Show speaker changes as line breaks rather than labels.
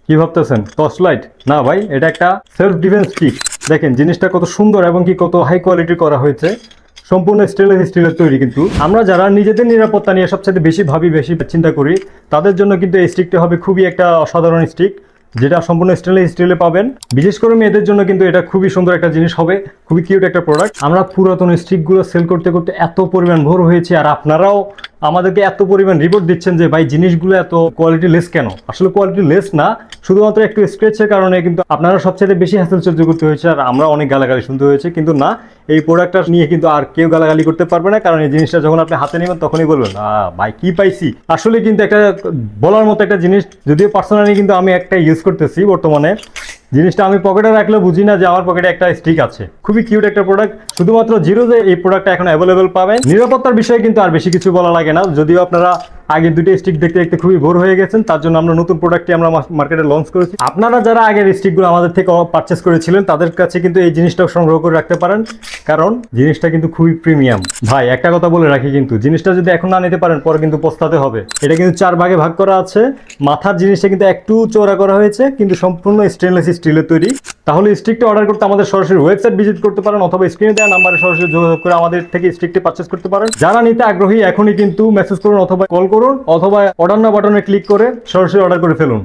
কি ভাবতেছেন torch light? না ভাই, এটা একটা সেলফ ডিফেন্স স্টিক। দেখেন জিনিসটা কত সুন্দর এবং কি কত হাই কোয়ালিটি করা হয়েছে, সম্পূর্ণ স্টেনলেস স্টিলের তৈরি। কিন্তু আমরা যারা নিজেদের নিরাপত্তা নিয়ে সবচেয়ে বেশি ভাবি, বেশি চিন্তা করি, তাদের জন্য কিন্তু এই স্টিকটা হবে খুবই একটা অসাধারণ স্টিক, যেটা সম্পূর্ণ স্টেনলেস স্টিলে পাবেন। বিশেষ করে মেয়েদের জন্য কিন্তু এটা খুবই সুন্দর একটা জিনিস হবে, খুবই কিউট একটা প্রোডাক্ট। আমরা পুরাতন স্টিকগুলো সেল করতে করতে এত পরিমাণ ভোর হয়েছে, আর আপনারাও আমাদেরকে এত পরিমাণ রিপোর্ট দিচ্ছেন যে ভাই জিনিসগুলো এত কোয়ালিটি লেস কেন। আসলে কোয়ালিটি লেস না, শুধুমাত্র একটু স্ক্র্যাচের কারণে কিন্তু আপনারা সবচেয়ে বেশি হ্যাসেল সহ্য করতে হয়েছে, আর আমরা অনেক গালাগালি শুনতে হয়েছে। কিন্তু না, এই প্রোডাক্টটা নিয়ে কিন্তু আর কেউ গালাগালি করতে পারবে না, কারণ এই জিনিসটা যখন আপনি হাতে নেবেন তখনই বলবেন ভাই কি পাইছি। আসলে কিন্তু একটা বলার মতো একটা জিনিস, যদিও পার্সোনালি কিন্তু আমি একটা ইউজ করতেছি বর্তমানে। জিনিসটা আমি পকেটে রাখলে বুঝি না যে আমার পকেটে একটা স্টিক আছে। খুবই কিউট একটা প্রোডাক্ট। শুধুমাত্র জিরোজে এই প্রোডাক্টটা এখন অ্যাভেলেবেল পাবেন। নিরাপত্তার বিষয়ে কিন্তু আর বেশি কিছু বলা লাগে না, যদিও আপনারা আগে দুটো স্টিক দেখতে দেখতে খুবই বোর হয়ে গেছেন, তার জন্য আমরা নতুন প্রোডাক্টটি আমরা মার্কেটে লঞ্চ করেছি। আপনারা যারা আগের স্টিকগুলো আমাদের থেকে পারচেস করেছিলেন, তাদের কাছে কিন্তু এই জিনিসটাও সংগ্রহ করে রাখতে পারেন, কারণ জিনিসটা কিন্তু খুবই প্রিমিয়াম। ভাই একটা কথা বলে রাখি, কিন্তু জিনিসটা যদি এখন না নিতে পারেন পরে কিন্তু পস্তাতে হবে। এটা কিন্তু 4 ভাগে ভাগ করা আছে। মাথার জিনিসটা কিন্তু একটু চওড়া করা হয়েছে, কিন্তু সম্পূর্ণ স্টেনলেস স্টিলের তৈরি। তাহলে স্টিকটা অর্ডার করতে আমাদের সরাসরি ওয়েবসাইট ভিজিট করতে পারেন, অথবা স্ক্রিনে দেওয়া নাম্বারে সরাসরি যোগাযোগ করে আমাদের থেকে স্টিকটি পারচেস করতে পারেন। যারা নিতে আগ্রহী এখনই কিন্তু মেসেজ করুন, অথবা কল করুন, অথবা অর্ডার নাও বাটনে ক্লিক করে সরাসরি অর্ডার করে ফেলুন।